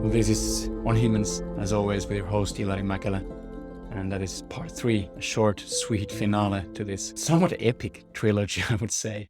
Well, this is On Humans, as always, with your host, Ilari Mäkelä. And that is part 3, a short, sweet finale to this somewhat epic trilogy, I would say,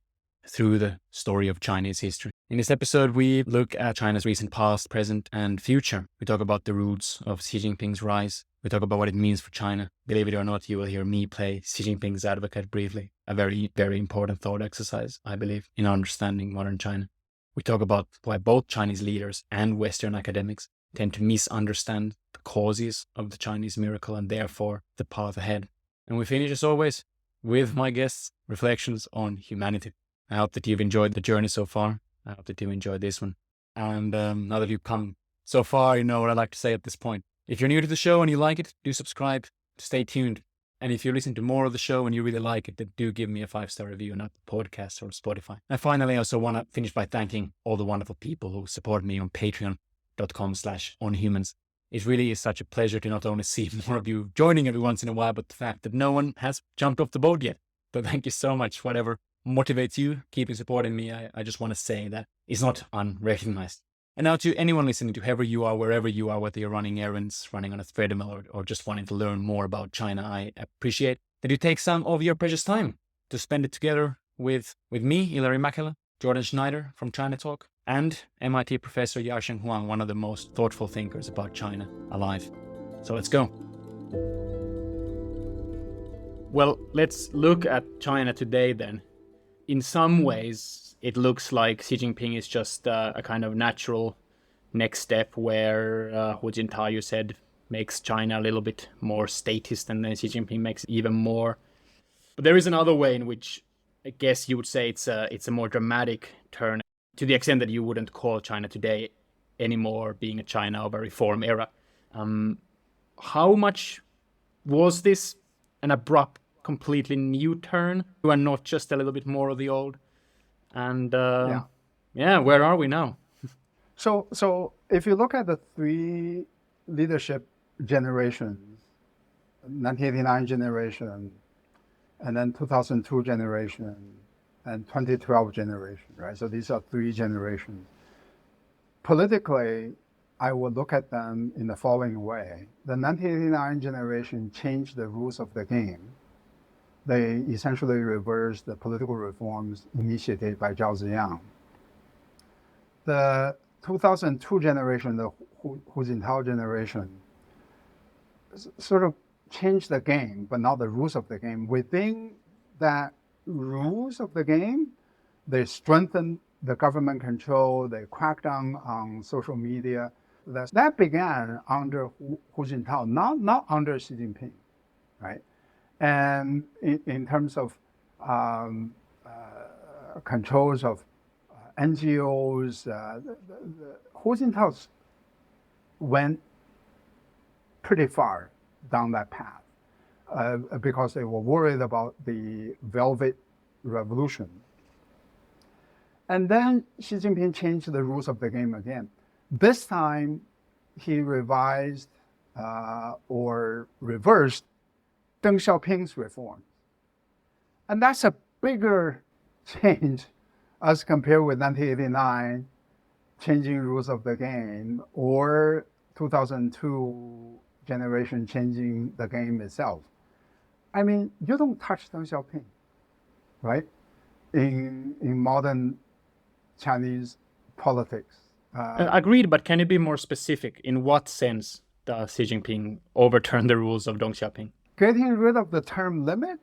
through the story of Chinese history. In this episode, we look at China's recent past, present, and future. We talk about the roots of Xi Jinping's rise. We talk about what it means for China. Believe it or not, you will hear me play Xi Jinping's advocate briefly. A very, very important thought exercise, I believe, in understanding modern China. We talk about why both Chinese leaders and Western academics tend to misunderstand the causes of the Chinese miracle and therefore the path ahead. And we finish, as always, with my guests' reflections on humanity. I hope that you've enjoyed the journey so far. I hope that you enjoyed this one. And now that you've come so far, you know what I like to say at this point. If you're new to the show and you like it, do subscribe, stay tuned. And if you listen to more of the show and you really like it, then do give me a 5-star review on Apple Podcasts or Spotify. And finally, I also want to finish by thanking all the wonderful people who support me on patreon.com/onhumans. It really is such a pleasure to not only see more of you joining every once in a while, but the fact that no one has jumped off the boat yet. So thank you so much. Whatever motivates you, keeping supporting me, I just want to say that it's not unrecognized. And now to anyone listening, to whoever you are, wherever you are, whether you're running errands, running on a treadmill, or just wanting to learn more about China, I appreciate that you take some of your precious time to spend it together with me, Ilari Mäkelä, Jordan Schneider from ChinaTalk, and MIT professor Yasheng Huang, one of the most thoughtful thinkers about China alive. So let's go. Well, let's look at China today then. In some ways, it looks like Xi Jinping is just a kind of natural next step where Hu Jintao, you said, makes China a little bit more statist, and then Xi Jinping makes it even more. But there is another way in which I guess you would say it's a more dramatic turn, to the extent that you wouldn't call China today anymore being a China of a reform era. How much was this an abrupt, completely new turn, and not just a little bit more of the old? And where are we now? So if you look at the 3 leadership generations, 1989 generation, and then 2002 generation, and 2012 generation, right? So these are 3 generations. Politically, I would look at them in the following way. The 1989 generation changed the rules of the game. They essentially reversed the political reforms initiated by Zhao Ziyang. The 2002 generation, the Hu Jintao generation, sort of changed the game, but not the rules of the game. Within that rules of the game, they strengthened the government control, they cracked down on social media. That began under Hu Jintao, not under Xi Jinping, right? And in terms of controls of NGOs, Hu Jintao went pretty far down that path because they were worried about the Velvet Revolution. And then Xi Jinping changed the rules of the game again. This time, he revised or reversed Deng Xiaoping's reforms. And that's a bigger change as compared with 1989, changing rules of the game, or 2002 generation changing the game itself. I mean, you don't touch Deng Xiaoping, right? In modern Chinese politics. Agreed, but can you be more specific? In what sense does Xi Jinping overturn the rules of Deng Xiaoping? Getting rid of the term limit,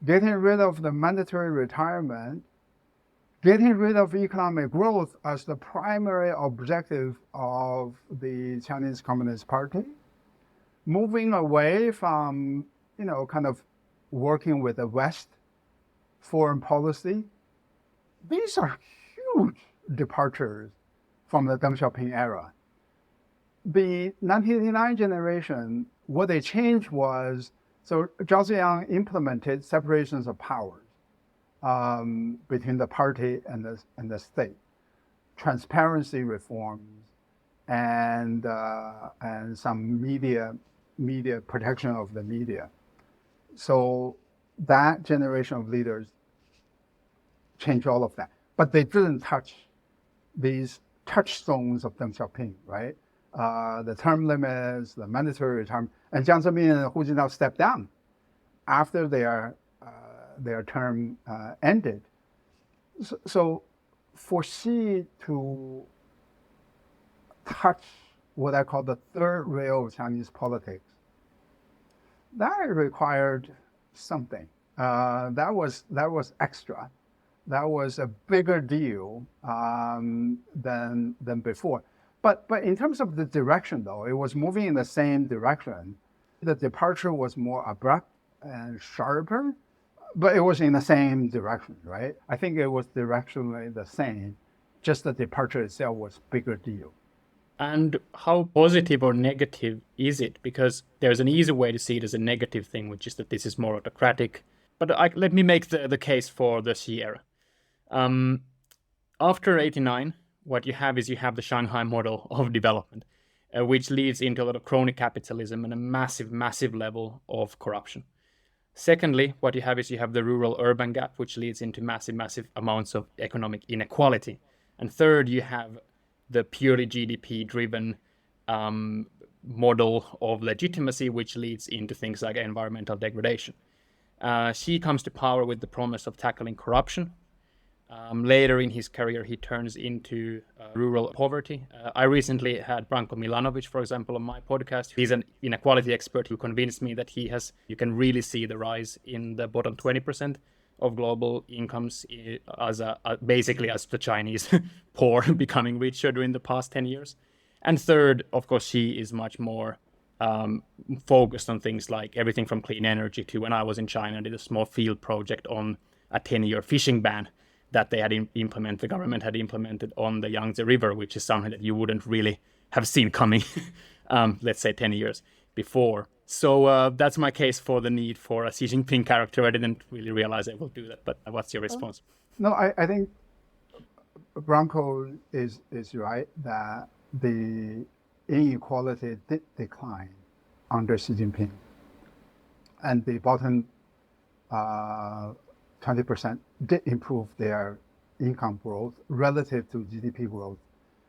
getting rid of the mandatory retirement, getting rid of economic growth as the primary objective of the Chinese Communist Party, moving away from, kind of working with the West foreign policy. These are huge departures from the Deng Xiaoping era. The 1989 generation, what they changed was, so Zhao Ziyang implemented separations of powers between the party and the state, transparency reforms, and some media protection of the media. So that generation of leaders changed all of that, but they didn't touch these touchstones of Deng Xiaoping, right? The term limits, the mandatory retirement, and Jiang Zemin and Hu Jintao stepped down after their term ended. So for Xi to touch what I call the third rail of Chinese politics, that required something. That was extra. That was a bigger deal than before. But in terms of the direction, though, it was moving in the same direction. The departure was more abrupt and sharper, but it was in the same direction, right? I think it was directionally the same. Just the departure itself was bigger deal. And how positive or negative is it? Because there's an easy way to see it as a negative thing, which is that this is more autocratic. But let me make the case for the Xi era. After 89, what you have is you have the Shanghai model of development, which leads into a lot of crony capitalism and a massive, massive level of corruption. Secondly, what you have is you have the rural-urban gap, which leads into massive, massive amounts of economic inequality. And third, you have the purely GDP-driven model of legitimacy, which leads into things like environmental degradation. Xi comes to power with the promise of tackling corruption. Later in his career, he turns into rural poverty. I recently had Branko Milanovic, for example, on my podcast. He's an inequality expert who convinced me that you can really see the rise in the bottom 20% of global incomes as basically as the Chinese poor becoming richer during the past 10 years. And third, of course, Xi is much more focused on things like everything from clean energy to when I was in China, I did a small field project on a 10-year fishing ban that they had the government had implemented on the Yangtze River, which is something that you wouldn't really have seen coming, let's say 10 years before. So that's my case for the need for a Xi Jinping character. I didn't really realize I will do that, but what's your response? No, I think Branko is right that the inequality did decline under Xi Jinping. And the bottom 20% did improve their income growth relative to GDP growth.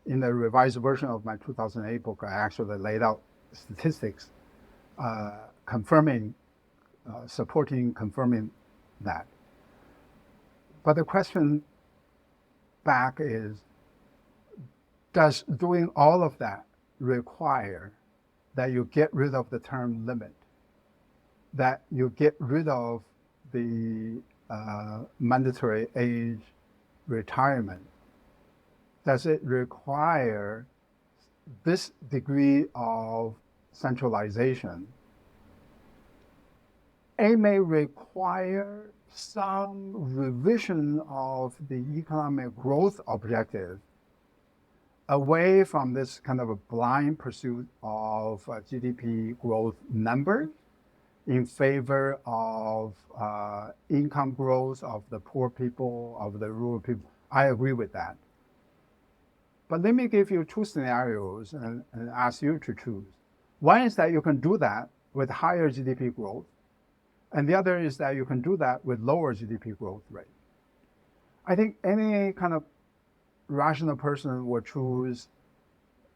In the revised version of my 2008 book, I actually laid out statistics confirming that. But the question back is, does doing all of that require that you get rid of the term limit, that you get rid of the mandatory age retirement? Does it require this degree of centralization? It may require some revision of the economic growth objective away from this kind of a blind pursuit of GDP growth numbers in favor of income growth of the poor people, of the rural people. I agree with that. But let me give you two scenarios and ask you to choose. One is that you can do that with higher GDP growth, and the other is that you can do that with lower GDP growth rate. I think any kind of rational person would choose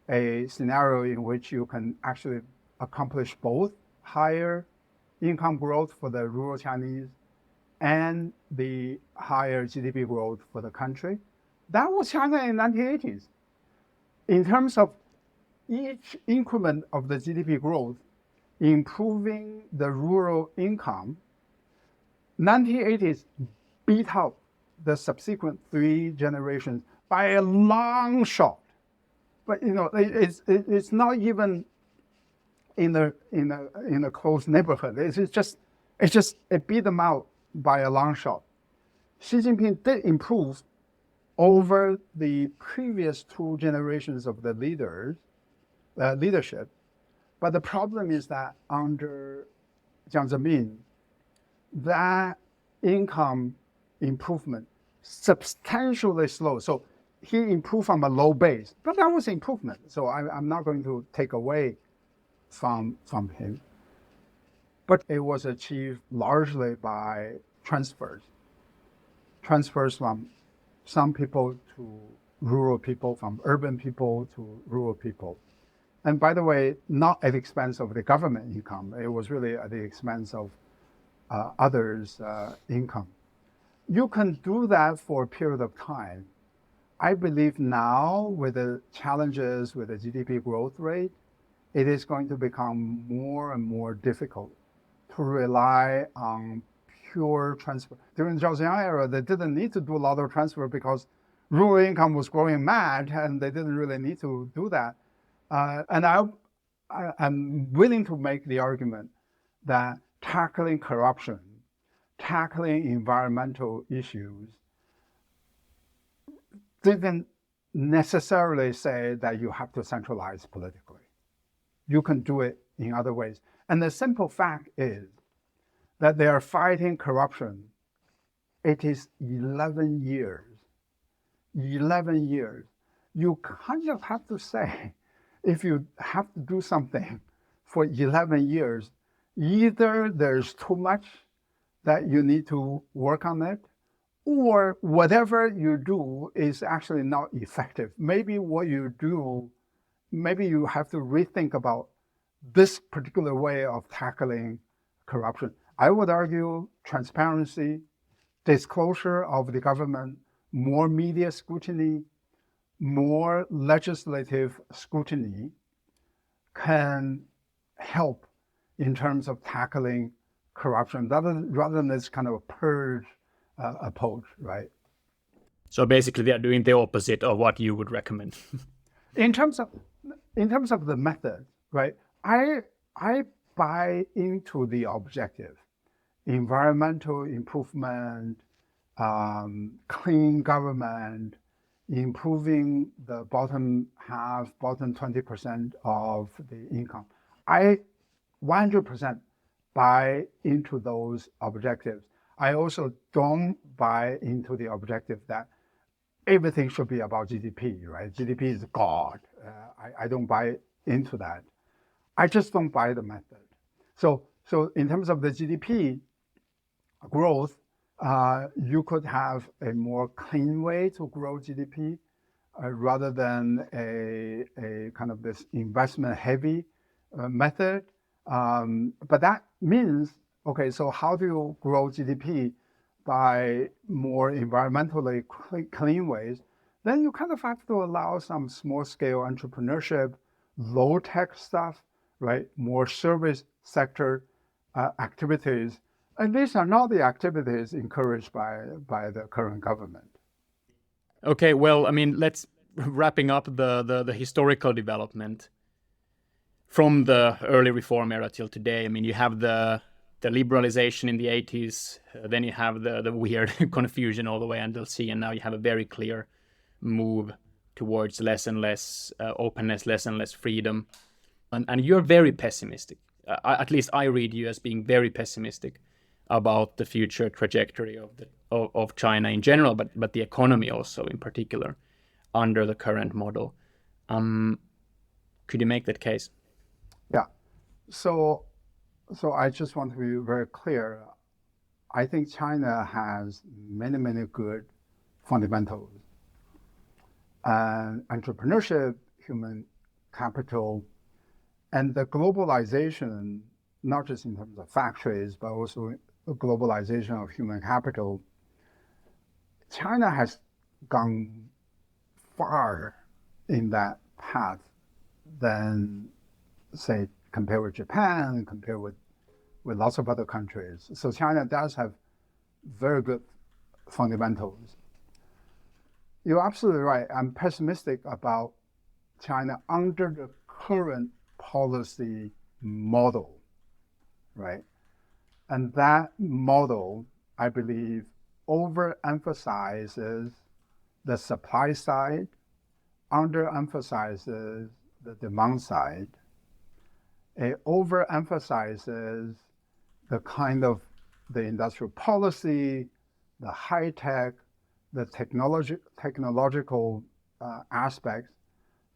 a scenario in which you can actually accomplish both higher income growth for the rural Chinese and the higher GDP growth for the country. That was China in the 1980s. In terms of each increment of the GDP growth, improving the rural income, 1980s beat out the subsequent three generations by a long shot. But it's not even in a close neighborhood. It beat them out by a long shot. Xi Jinping did improve over the previous two generations of the leadership, but the problem is that under Jiang Zemin, that income improvement substantially slow. So he improved from a low base, but that was improvement. So I'm not going to take away from him. But it was achieved largely by transfers from some people to rural people, from urban people to rural people. And by the way, not at the expense of the government income. It was really at the expense of others' income. You can do that for a period of time. I believe now, with the challenges with the GDP growth rate, it is going to become more and more difficult to rely on pure transfer. During the Zhao Ziyang era, they didn't need to do a lot of transfer because rural income was growing mad, and they didn't really need to do that. And I'm willing to make the argument that tackling corruption, tackling environmental issues, didn't necessarily say that you have to centralize politically. You can do it in other ways. And the simple fact is that they are fighting corruption. It is 11 years. 11 years. You kind of have to say, if you have to do something for 11 years, either there's too much that you need to work on it, or whatever you do is actually not effective. Maybe what you do, maybe you have to rethink about this particular way of tackling corruption. I would argue transparency, disclosure of the government, more media scrutiny, more legislative scrutiny can help in terms of tackling corruption rather than this kind of a purge approach, right? So basically, they are doing the opposite of what you would recommend. In terms of the method, right? I buy into the objective, environmental improvement, clean government, improving the bottom 20% of the income. I 100% buy into those objectives. I also don't buy into the objective that everything should be about GDP, right? GDP is God. I don't buy into that. I just don't buy the method. So in terms of the GDP growth, you could have a more clean way to grow GDP rather than a kind of this investment-heavy method. But that means, okay, so how do you grow GDP by more environmentally clean ways? Then you kind of have to allow some small-scale entrepreneurship, low-tech stuff, right? More service sector activities. And these are not the activities encouraged by the current government. Okay, well, I mean, let's wrapping up the historical development from the early reform era till today. I mean, you have the liberalization in the 80s, then you have the weird confusion all the way until Xi, and now you have a very clear move towards less and less openness, less and less freedom. And you're very pessimistic. At least I read you as being very pessimistic about the future trajectory of China in general, but the economy also in particular under the current model. Could you make that case? Yeah. So I just want to be very clear. I think China has many, many good fundamentals. Entrepreneurship, human capital, and the globalization, not just in terms of factories, but also the globalization of human capital. China has gone far in that path than, say, compared with Japan, compared with lots of other countries. So China does have very good fundamentals. You're absolutely right. I'm pessimistic about China under the current policy model, right? And that model, I believe, overemphasizes the supply side, underemphasizes the demand side. It overemphasizes the kind of the industrial policy, the high tech, the technological aspects,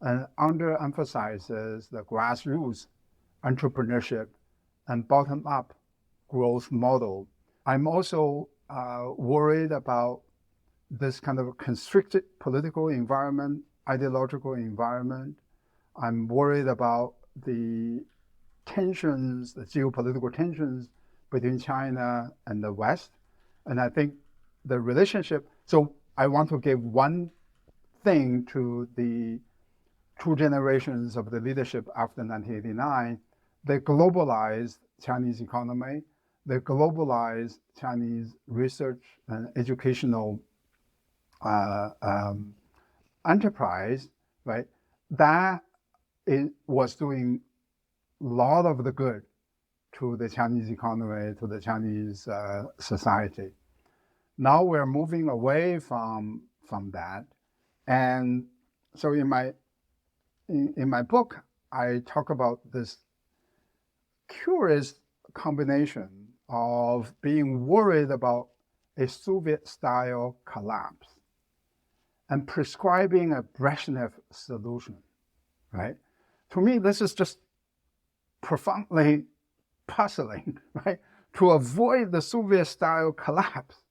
and underemphasizes the grassroots entrepreneurship and bottom-up growth model. I'm also worried about this kind of constricted political environment, ideological environment. I'm worried about the tensions, the geopolitical tensions between China and the West. And I think the relationship, so I want to give one thing to the two generations of the leadership after 1989. They globalized Chinese economy, they globalized Chinese research and educational enterprise, right? That was doing a lot of the good to the Chinese economy, to the Chinese society. Now we're moving away from that. And so in my book, I talk about this curious combination of being worried about a Soviet-style collapse and prescribing a Brezhnev solution, right? To me, this is just profoundly puzzling, right? To avoid the Soviet-style collapse,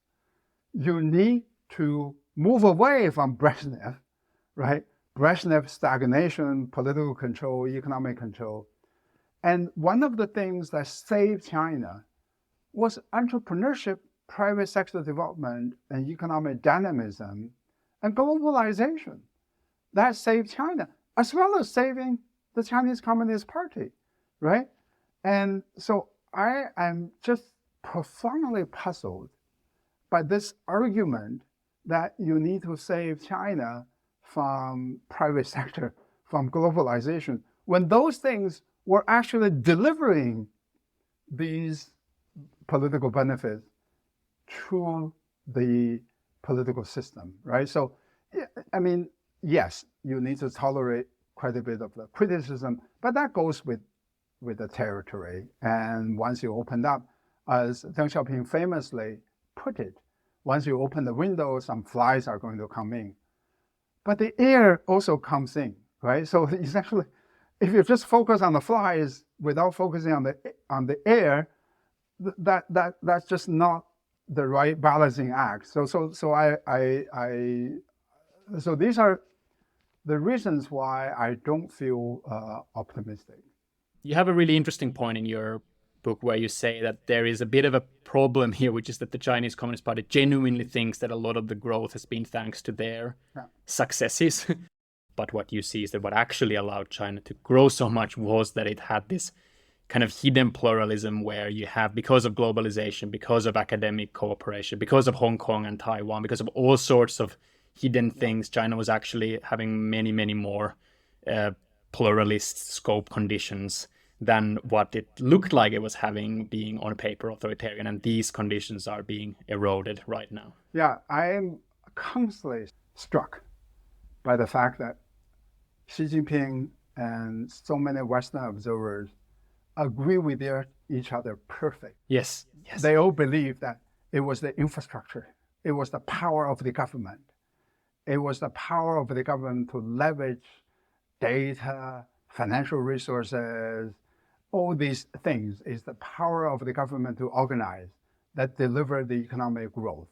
you need to move away from Brezhnev, right? Brezhnev stagnation, political control, economic control. And one of the things that saved China was entrepreneurship, private sector development, and economic dynamism, and globalization. That saved China, as well as saving the Chinese Communist Party, right? And so I am just profoundly puzzled by this argument that you need to save China from private sector, from globalization, when those things were actually delivering these political benefits to the political system, right? So, I mean, yes, you need to tolerate quite a bit of the criticism, but that goes with the territory. And once you open up, as Deng Xiaoping famously put it, once you open the window, some flies are going to come in. But the air also comes in, right? So essentially, if you just focus on the flies without focusing on the air, that's just not the right balancing act. So these are the reasons why I don't feel optimistic. You have a really interesting point in your book where you say that there is a bit of a problem here, which is that the Chinese Communist Party genuinely thinks that a lot of the growth has been thanks to their successes. But what you see is that what actually allowed China to grow so much was that it had this kind of hidden pluralism where you have, because of globalization, because of academic cooperation, because of Hong Kong and Taiwan, because of all sorts of hidden things, China was actually having many, many more pluralist scope conditions than what it looked like it was having, being on paper authoritarian. And these conditions are being eroded right now. Yeah, I am constantly struck by the fact that Xi Jinping and so many Western observers agree with each other perfect. Yes. They all believe that it was the infrastructure, it was the power of the government. It was the power of the government to leverage data, financial resources, all these things is the power of the government to organize that deliver the economic growth.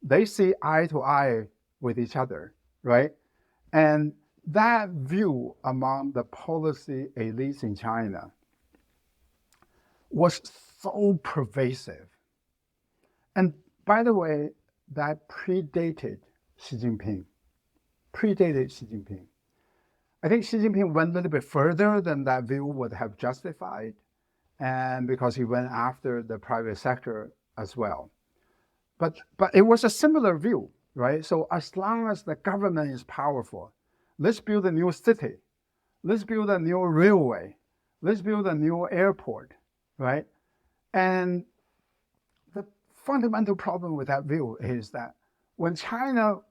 They see eye to eye with each other, right? And that view among the policy elites in China was so pervasive. And by the way, that predated Xi Jinping. I think Xi Jinping went a little bit further than that view would have justified, and because he went after the private sector as well. But it was a similar view, right? So as long as the government is powerful, let's build a new city, let's build a new railway, let's build a new airport, right? And the fundamental problem with that view is that when China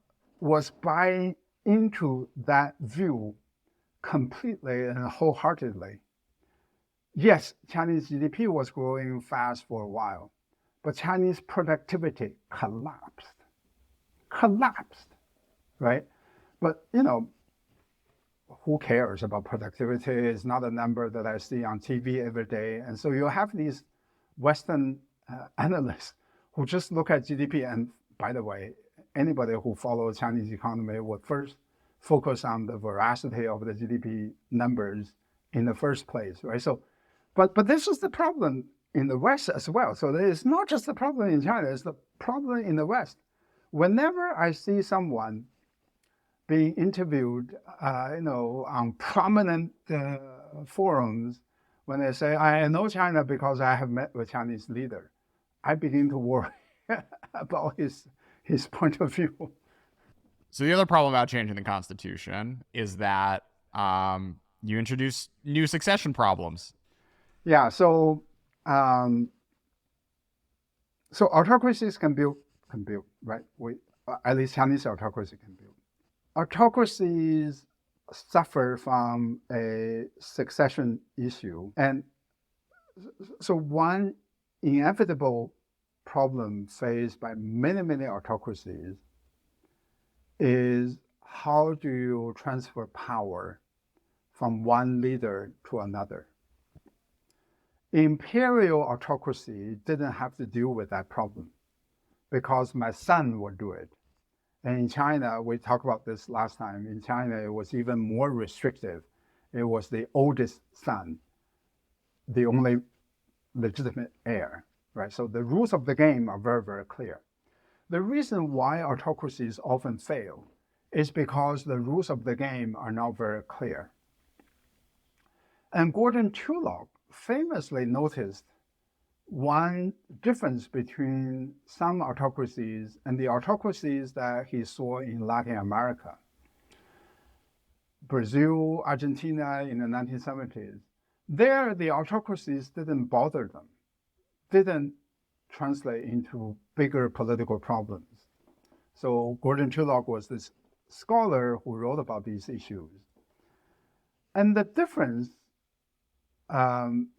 was buying into that view completely and wholeheartedly, yes, Chinese GDP was growing fast for a while, but Chinese productivity collapsed, right? But, who cares about productivity? It's not a number that I see on TV every day. And so you have these Western analysts who just look at GDP. And by the way, anybody who follows Chinese economy would first focus on the veracity of the GDP numbers in the first place, right? So, but this is the problem in the West as well. So it's not just the problem in China, it's the problem in the West. Whenever I see someone being interviewed, on prominent forums, when they say, I know China because I have met with Chinese leader, I begin to worry about his point of view. So the other problem about changing the constitution is that you introduce new succession problems. Yeah, so autocracies can build, right? At least Chinese autocracy can build. Autocracies suffer from a succession issue. And so one inevitable problem faced by many, many autocracies is how do you transfer power from one leader to another? Imperial autocracy didn't have to deal with that problem because my son would do it. And in China, we talked about this last time, in China, it was even more restrictive. It was the oldest son, the only legitimate heir, right? So the rules of the game are very, very clear. The reason why autocracies often fail is because the rules of the game are not very clear. And Gordon Tullock famously noticed one difference between some autocracies and the autocracies that he saw in Latin America. Brazil, Argentina in the 1970s, there the autocracies didn't bother them, didn't translate into bigger political problems. So Gordon Tullock was this scholar who wrote about these issues. And the difference,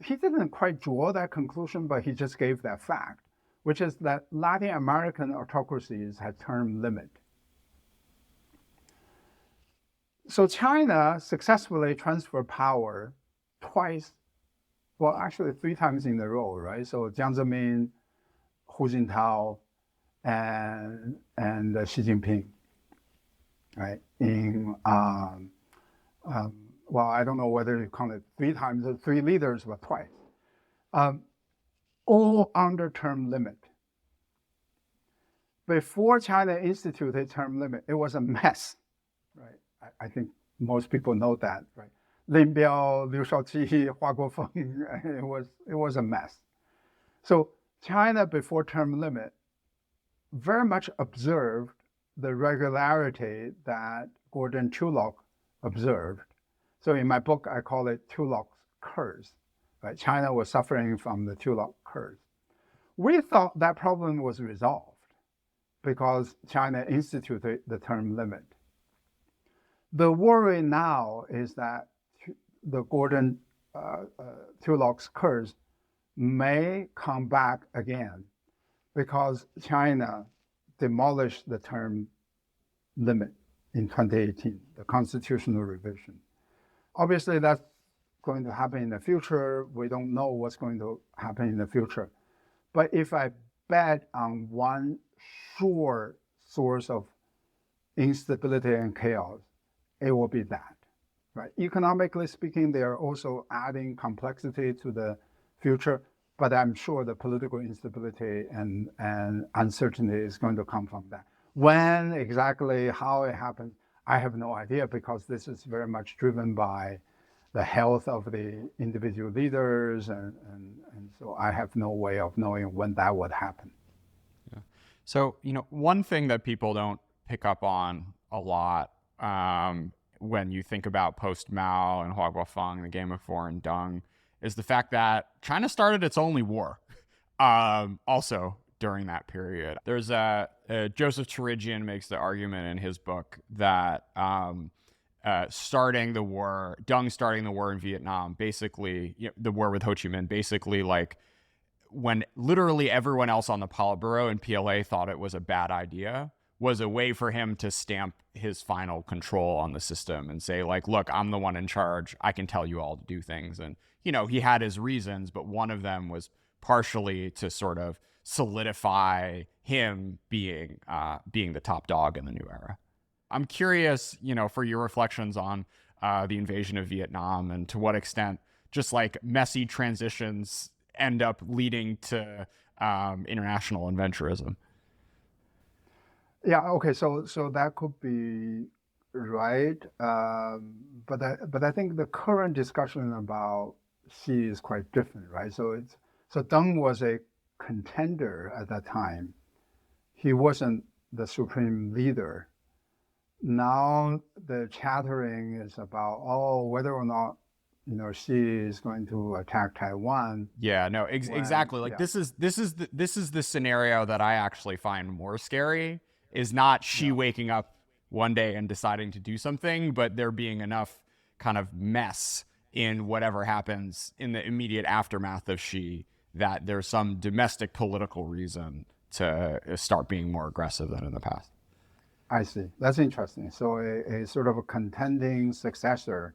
he didn't quite draw that conclusion, but he just gave that fact, which is that Latin American autocracies had term limit. So China successfully transferred power twice, well, actually 3 times in a row, right? So Jiang Zemin, Hu Jintao, and Xi Jinping, right? Well, I don't know whether you count it 3 times or 3 leaders, but twice. All under term limit. Before China instituted term limit, it was a mess, right? I think most people know that, right? Lin Biao, Liu Shaoqi, Hua Guofeng, it was a mess. So China before term limit very much observed the regularity that Gordon Tullock observed. So in my book, I call it Tullock's curse, right? China was suffering from the Tullock curse. We thought that problem was resolved because China instituted the term limit. The worry now is that the Gordon Tullock's curse may come back again because China demolished the term limit in 2018, the constitutional revision. Obviously, that's going to happen in the future. We don't know what's going to happen in the future. But if I bet on one sure source of instability and chaos, it will be that, right? Economically speaking, they are also adding complexity to the future, but I'm sure the political instability and uncertainty is going to come from that. When exactly, how it happens, I have no idea because this is very much driven by the health of the individual leaders, and so I have no way of knowing when that would happen. Yeah. So, one thing that people don't pick up on a lot when you think about post-Mao and Hua Guofeng, the Game of Four and Deng, is the fact that China started its only war also during that period. There's Joseph Terigian makes the argument in his book that starting the war, Deng starting the war in Vietnam, basically, the war with Ho Chi Minh, basically like when literally everyone else on the Politburo and PLA thought it was a bad idea, was a way for him to stamp his final control on the system and say, like, look, I'm the one in charge. I can tell you all to do things. And, he had his reasons, but one of them was partially to sort of solidify him being the top dog in the new era. I'm curious, for your reflections on the invasion of Vietnam and to what extent just like messy transitions end up leading to international adventurism. Yeah. Okay. So that could be right. But I think the current discussion about Xi is quite different, right? So Deng was a contender at that time. He wasn't the supreme leader. Now the chattering is about whether or not Xi is going to attack Taiwan. Yeah, no, exactly. Like this is the scenario that I actually find more scary. Is not Xi waking up one day and deciding to do something, but there being enough kind of mess in whatever happens in the immediate aftermath of Xi that there's some domestic political reason to start being more aggressive than in the past. I see. That's interesting. So a sort of a contending successor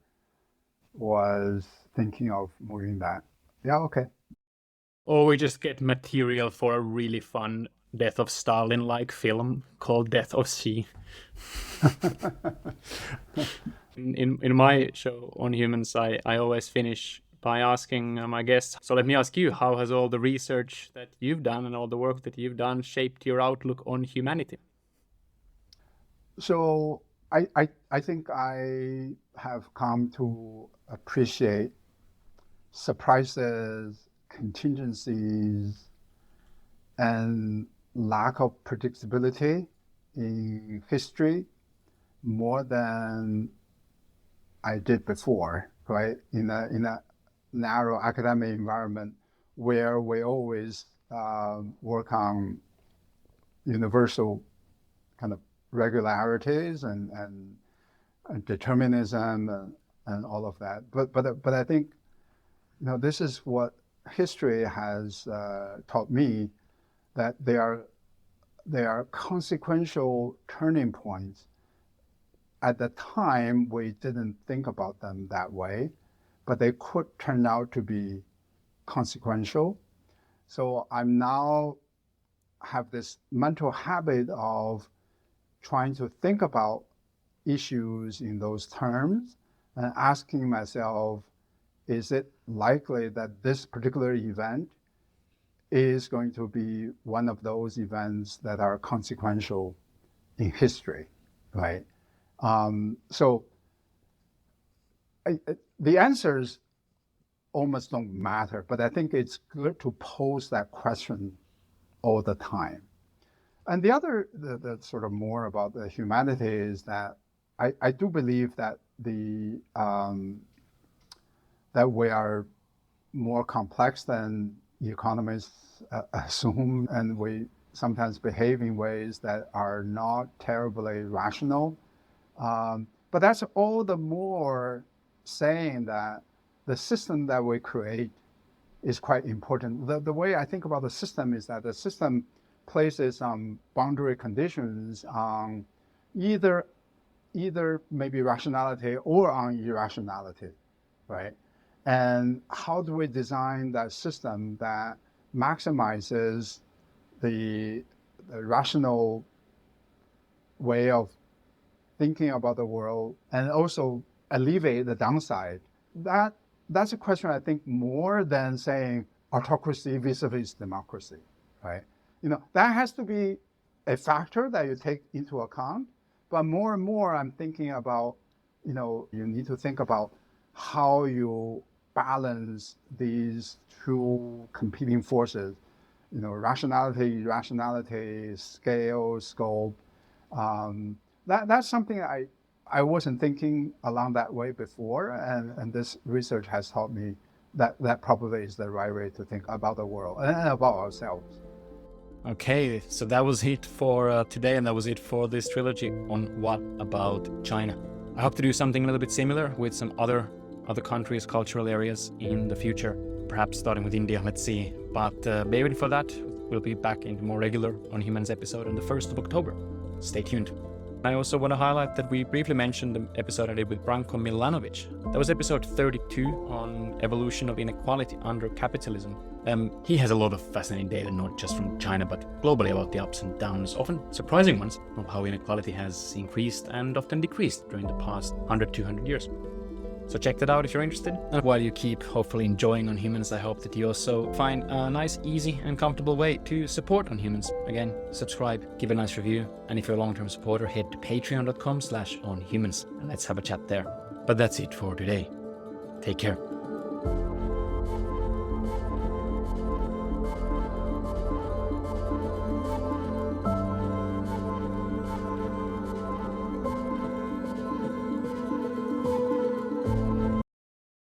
was thinking of moving that. Yeah, okay. Or we just get material for a really fun Death of Stalin-like film called Death of Xi. In my show on humans, I always finish by asking my guests, so let me ask you, how has all the research that you've done and all the work that you've done shaped your outlook on humanity? So I think I have come to appreciate surprises, contingencies, and lack of predictability in history more than I did before, right? In a narrow academic environment where we always work on universal kind of regularities and determinism and all of that. But I think this is what history has taught me, that there are consequential turning points. At the time, we didn't think about them that way, but they could turn out to be consequential. So I'm now have this mental habit of trying to think about issues in those terms and asking myself, is it likely that this particular event is going to be one of those events that are consequential in history, right? So the answers almost don't matter, but I think it's good to pose that question all the time. And the other, the sort of more about the humanity is that I do believe that that we are more complex than economists assume, and we sometimes behave in ways that are not terribly rational. But that's all the more saying that the system that we create is quite important. The way I think about the system is that the system places boundary conditions on either maybe rationality or on irrationality, right? And how do we design that system that maximizes the rational way of thinking about the world and also alleviate the downside? That's a question, I think, more than saying autocracy vis-a-vis democracy, right? That has to be a factor that you take into account. But more and more, I'm thinking about, you need to think about how you balance these two competing forces, rationality, irrationality, scale, scope. That's something I wasn't thinking along that way before, and this research has taught me that probably is the right way to think about the world and about ourselves. Okay, so that was it for today, and that was it for this trilogy on What About China. I hope to do something a little bit similar with some other countries, cultural areas in the future, perhaps starting with India, let's see. But be ready for that. We'll be back in more regular On Humans episode on the 1st of October. Stay tuned. I also want to highlight that we briefly mentioned the episode I did with Branko Milanovic. That was episode 32 on evolution of inequality under capitalism. He has a lot of fascinating data, not just from China, but globally about the ups and downs, often surprising ones, of how inequality has increased and often decreased during the past 100-200 years. So check that out if you're interested. And while you keep hopefully enjoying On Humans, I hope that you also find a nice, easy and comfortable way to support On Humans. Again, subscribe, give a nice review, and if you're a long-term supporter, head to patreon.com/onhumans and let's have a chat there. But that's it for today. Take care.